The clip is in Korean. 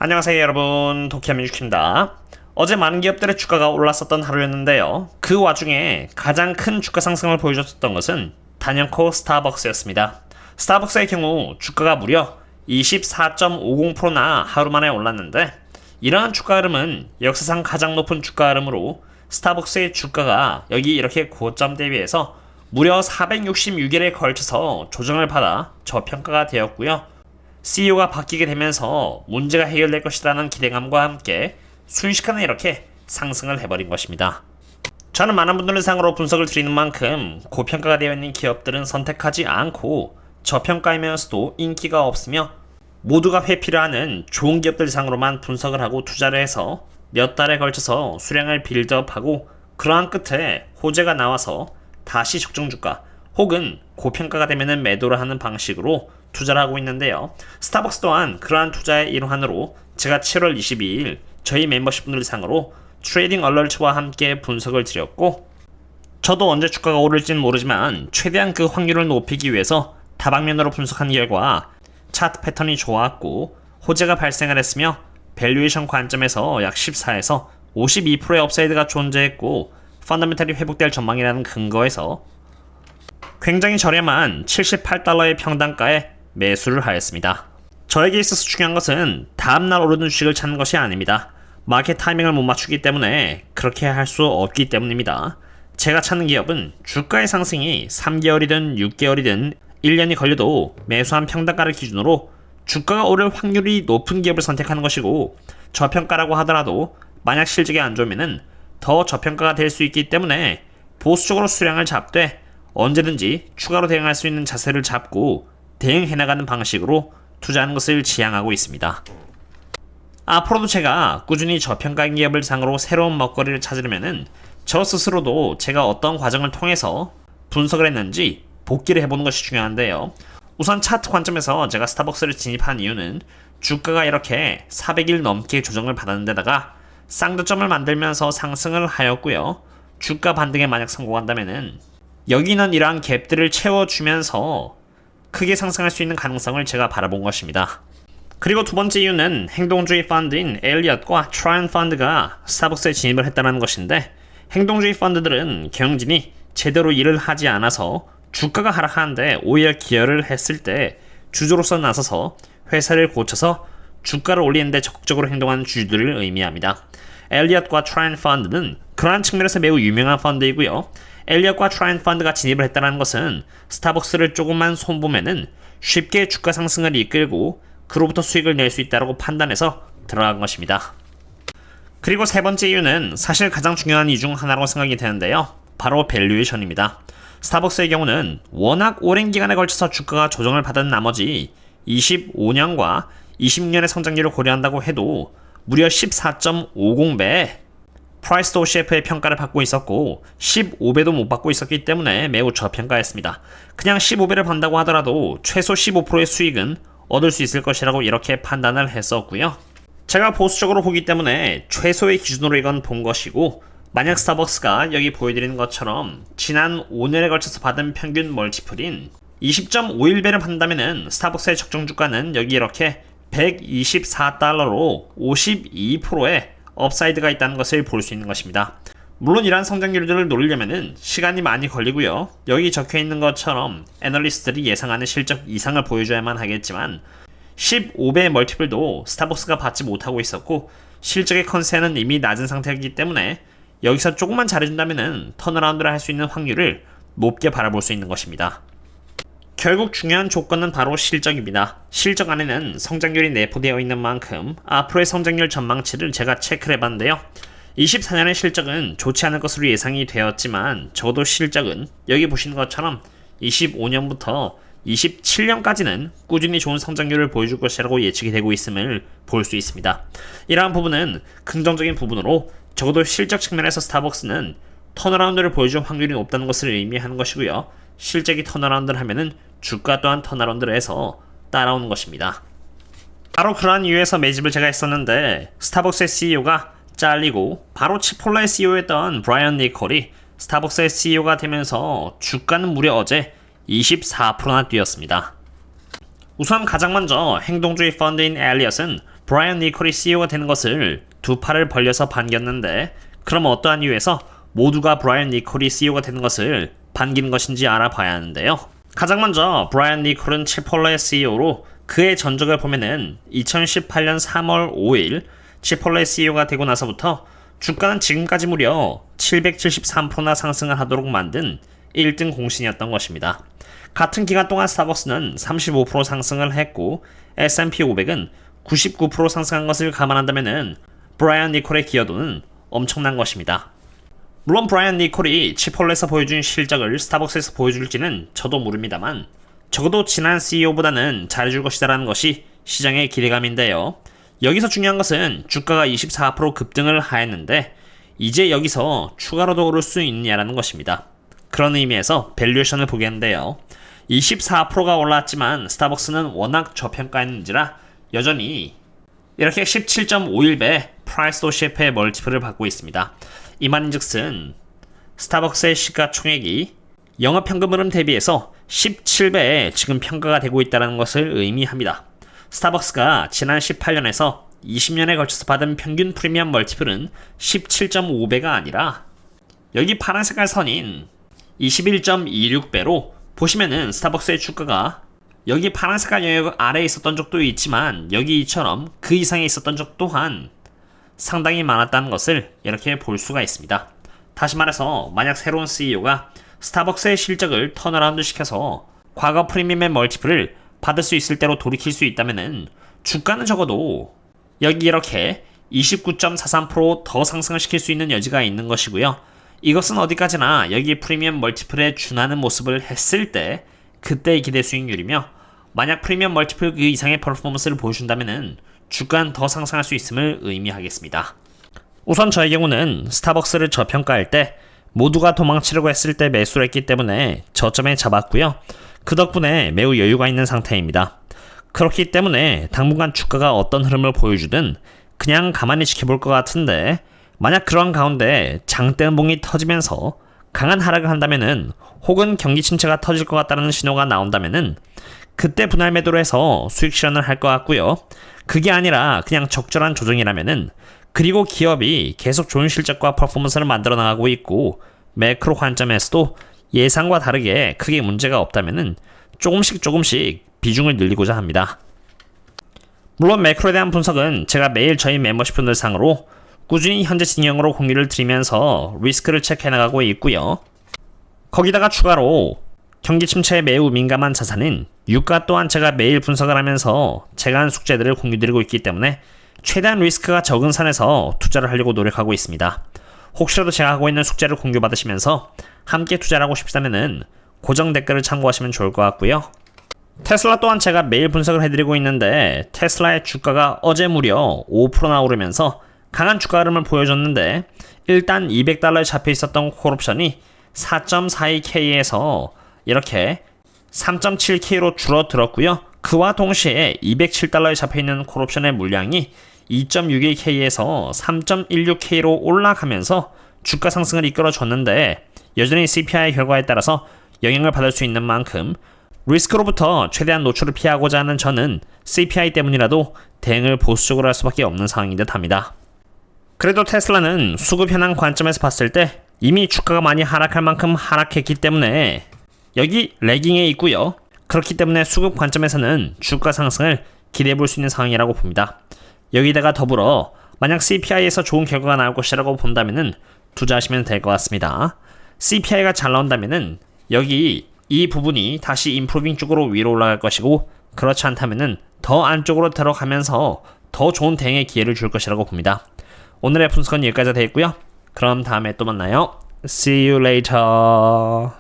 안녕하세요 여러분, 도키아민주키입니다. 어제 많은 기업들의 주가가 올랐었던 하루였는데요. 그 와중에 가장 큰 주가 상승을 보여줬던 것은 단연코 스타벅스였습니다. 스타벅스의 경우 주가가 무려 24.50%나 하루 만에 올랐는데, 이러한 주가 흐름은 역사상 가장 높은 주가 흐름으로 스타벅스의 주가가 여기 이렇게 고점 대비해서 무려 466일에 걸쳐서 조정을 받아 저평가가 되었고요. CEO가 바뀌게 되면서 문제가 해결될 것이라는 기대감과 함께 순식간에 이렇게 상승을 해버린 것입니다. 저는 많은 분들의 상으로 분석을 드리는 만큼 고평가가 되어 있는 기업들은 선택하지 않고 저평가이면서도 인기가 없으며 모두가 회피를 하는 좋은 기업들 상으로만 분석을 하고 투자를 해서 몇 달에 걸쳐서 수량을 빌드업하고, 그러한 끝에 호재가 나와서 다시 적정주가 혹은 고평가가 되면 매도를 하는 방식으로 투자를 하고 있는데요. 스타벅스 또한 그러한 투자의 일환으로 제가 7월 22일 저희 멤버십 분들 상으로 트레이딩 얼러트와 함께 분석을 드렸고, 저도 언제 주가가 오를지는 모르지만 최대한 그 확률을 높이기 위해서 다방면으로 분석한 결과 차트 패턴이 좋았고 호재가 발생을 했으며 밸류에이션 관점에서 약 14에서 52%의 업사이드가 존재했고 펀더멘탈이 회복될 전망이라는 근거에서 굉장히 저렴한 78달러의 평단가에 매수를 하였습니다. 저에게 있어서 중요한 것은 다음날 오르는 주식을 찾는 것이 아닙니다. 마켓 타이밍을 못 맞추기 때문에 그렇게 할 수 없기 때문입니다. 제가 찾는 기업은 주가의 상승이 3개월이든 6개월이든 1년이 걸려도 매수한 평단가를 기준으로 주가가 오를 확률이 높은 기업을 선택하는 것이고, 저평가라고 하더라도 만약 실적이 안 좋으면 더 저평가가 될 수 있기 때문에 보수적으로 수량을 잡되 언제든지 추가로 대응할 수 있는 자세를 잡고 대응해나가는 방식으로 투자하는 것을 지향하고 있습니다. 앞으로도 제가 꾸준히 저평가인 기업을 상으로 새로운 먹거리를 찾으려면 저 스스로도 제가 어떤 과정을 통해서 분석을 했는지 복기를 해보는 것이 중요한데요. 우선 차트 관점에서 제가 스타벅스를 진입한 이유는 주가가 이렇게 400일 넘게 조정을 받았는 데다가 쌍저점을 만들면서 상승을 하였고요. 주가 반등에 만약 성공한다면은 여기 있는 이러한 갭들을 채워주면서 크게 상승할 수 있는 가능성을 제가 바라본 것입니다. 그리고 두 번째 이유는 행동주의 펀드인 엘리엇과 트라이언 펀드가 스타벅스에 진입을 했다는 것인데, 행동주의 펀드들은 경영진이 제대로 일을 하지 않아서 주가가 하락하는데 오히려 기여를 했을 때 주주로서 나서서 회사를 고쳐서 주가를 올리는 데 적극적으로 행동하는 주주들을 의미합니다. 엘리엇과 트라이언 펀드는 그러한 측면에서 매우 유명한 펀드이고요. 엘리엇과 트라이언 펀드가 진입을 했다는 것은 스타벅스를 조금만 손보면은 쉽게 주가 상승을 이끌고 그로부터 수익을 낼 수 있다고 판단해서 들어간 것입니다. 그리고 세 번째 이유는 사실 가장 중요한 이유 중 하나라고 생각이 되는데요. 바로 밸류에이션입니다. 스타벅스의 경우는 워낙 오랜 기간에 걸쳐서 주가가 조정을 받은 나머지 25년과 20년의 성장률을 고려한다고 해도 무려 14.50배의 프라이스 도 CF의 평가를 받고 있었고 15배도 못 받고 있었기 때문에 매우 저평가했습니다. 그냥 15배를 받는다고 하더라도 최소 15%의 수익은 얻을 수 있을 것이라고 이렇게 판단을 했었고요. 제가 보수적으로 보기 때문에 최소의 기준으로 이건 본 것이고, 만약 스타벅스가 여기 보여드리는 것처럼 지난 5년에 걸쳐서 받은 평균 멀티플인 20.51배를 받는다면 스타벅스의 적정 주가는 여기 이렇게 124달러로 52%의 업사이드가 있다는 것을 볼 수 있는 것입니다. 물론 이러한 성장률들을 노리려면 시간이 많이 걸리고요. 여기 적혀있는 것처럼 애널리스트들이 예상하는 실적 이상을 보여줘야만 하겠지만 15배의 멀티플도 스타벅스가 받지 못하고 있었고 실적의 컨센은 이미 낮은 상태이기 때문에 여기서 조금만 잘해준다면 턴어라운드를 할 수 있는 확률을 높게 바라볼 수 있는 것입니다. 결국 중요한 조건은 바로 실적입니다. 실적 안에는 성장률이 내포되어 있는 만큼 앞으로의 성장률 전망치를 제가 체크를 해봤는데요. 24년의 실적은 좋지 않을 것으로 예상이 되었지만 적어도 실적은 여기 보시는 것처럼 25년부터 27년까지는 꾸준히 좋은 성장률을 보여줄 것이라고 예측이 되고 있음을 볼 수 있습니다. 이러한 부분은 긍정적인 부분으로 적어도 실적 측면에서 스타벅스는 턴어라운드를 보여줄 확률이 높다는 것을 의미하는 것이고요. 실적이 턴어라운드를 하면은 주가 또한 턴어라운드를 해서 따라오는 것입니다. 바로 그러한 이유에서 매집을 제가 했었는데, 스타벅스의 CEO가 잘리고 바로 치폴라의 CEO였던 브라이언 니콜이 스타벅스의 CEO가 되면서 주가는 무려 어제 24%나 뛰었습니다. 우선 가장 먼저 행동주의 펀드인 엘리엇은 브라이언 니콜이 CEO가 되는 것을 두 팔을 벌려서 반겼는데, 그럼 어떠한 이유에서 모두가 브라이언 니콜이 CEO가 되는 것을 반기는 것인지 알아봐야 하는데요. 가장 먼저 브라이언 니콜은 치폴레의 CEO로 그의 전적을 보면은 2018년 3월 5일 치폴레 CEO가 되고 나서부터 주가는 지금까지 무려 773%나 상승을 하도록 만든 1등 공신이었던 것입니다. 같은 기간 동안 스타벅스는 35% 상승을 했고 S&P 500은 99% 상승한 것을 감안한다면 브라이언 니콜의 기여도는 엄청난 것입니다. 물론 브라이언 니콜이 치폴레에서 보여준 실적을 스타벅스에서 보여줄지는 저도 모릅니다만 적어도 지난 CEO보다는 잘해줄 것이다라는 것이 시장의 기대감인데요. 여기서 중요한 것은 주가가 24% 급등을 하였는데 이제 여기서 추가로도 오를 수 있느냐라는 것입니다. 그런 의미에서 밸류에이션을 보겠는데요. 24%가 올랐지만 스타벅스는 워낙 저평가했는지라 여전히 이렇게 17.51배 프라이스 도 셰프의 멀티플을 받고 있습니다. 이 말인즉슨 스타벅스의 시가총액이 영업현금 흐름 대비해서 17배에 지금 평가가 되고 있다는 것을 의미합니다. 스타벅스가 지난 18년에서 20년에 걸쳐서 받은 평균 프리미엄 멀티플은 17.5배가 아니라 여기 파란 색깔 선인 21.26배로 보시면은 스타벅스의 주가가 여기 파란 색깔 영역 아래에 있었던 적도 있지만 여기 이처럼 그 이상에 있었던 적 또한 상당히 많았다는 것을 이렇게 볼 수가 있습니다. 다시 말해서 만약 새로운 CEO가 스타벅스의 실적을 턴어라운드 시켜서 과거 프리미엄의 멀티플을 받을 수 있을 대로 돌이킬 수 있다면 주가는 적어도 여기 이렇게 29.43% 더 상승을 시킬 수 있는 여지가 있는 것이고요. 이것은 어디까지나 여기 프리미엄 멀티플에 준하는 모습을 했을 때 그때의 기대 수익률이며 만약 프리미엄 멀티플 그 이상의 퍼포먼스를 보여준다면 주가는 더 상승할 수 있음을 의미하겠습니다. 우선 저의 경우는 스타벅스를 저평가할 때 모두가 도망치려고 했을 때 매수를 했기 때문에 저점에 잡았고요. 그 덕분에 매우 여유가 있는 상태입니다. 그렇기 때문에 당분간 주가가 어떤 흐름을 보여주든 그냥 가만히 지켜볼 것 같은데 만약 그런 가운데 장대음봉이 터지면서 강한 하락을 한다면은 혹은 경기 침체가 터질 것 같다는 신호가 나온다면은 그때 분할 매도를 해서 수익 실현을 할 것 같고요. 그게 아니라 그냥 적절한 조정이라면은 그리고 기업이 계속 좋은 실적과 퍼포먼스를 만들어 나가고 있고 매크로 관점에서도 예상과 다르게 크게 문제가 없다면은 조금씩 비중을 늘리고자 합니다. 물론 매크로에 대한 분석은 제가 매일 저희 멤버십 분들 상으로 꾸준히 현재 진행으로 공유를 드리면서 리스크를 체크해 나가고 있고요. 거기다가 추가로 경기 침체에 매우 민감한 자산인 유가 또한 제가 매일 분석을 하면서 제가 한 숙제들을 공유드리고 있기 때문에 최대한 리스크가 적은 선에서 투자를 하려고 노력하고 있습니다. 혹시라도 제가 하고 있는 숙제를 공유받으시면서 함께 투자를 하고 싶다면 고정 댓글을 참고하시면 좋을 것 같고요. 테슬라 또한 제가 매일 분석을 해드리고 있는데 테슬라의 주가가 어제 무려 5%나 오르면서 강한 주가 흐름을 보여줬는데 일단 $200에 잡혀 있었던 콜옵션이 4.42K에서 이렇게 3.7K로 줄어들었고요. 그와 동시에 $207에 잡혀있는 콜옵션의 물량이 2.61K에서 3.16K로 올라가면서 주가 상승을 이끌어줬는데 여전히 CPI 결과에 따라서 영향을 받을 수 있는 만큼 리스크로부터 최대한 노출을 피하고자 하는 저는 CPI 때문이라도 대응을 보수적으로 할 수밖에 없는 상황인 듯 합니다. 그래도 테슬라는 수급 현황 관점에서 봤을 때 이미 주가가 많이 하락할 만큼 하락했기 때문에 여기 레깅에 있고요. 그렇기 때문에 수급 관점에서는 주가 상승을 기대해 볼 수 있는 상황이라고 봅니다. 여기다가 더불어 만약 CPI에서 좋은 결과가 나올 것이라고 본다면은 투자하시면 될 것 같습니다. CPI가 잘 나온다면은 여기 이 부분이 다시 임프로빙 쪽으로 위로 올라갈 것이고 그렇지 않다면은 더 안쪽으로 들어가면서 더 좋은 대응의 기회를 줄 것이라고 봅니다. 오늘의 분석은 여기까지 되겠고요. 그럼 다음에 또 만나요. See you later.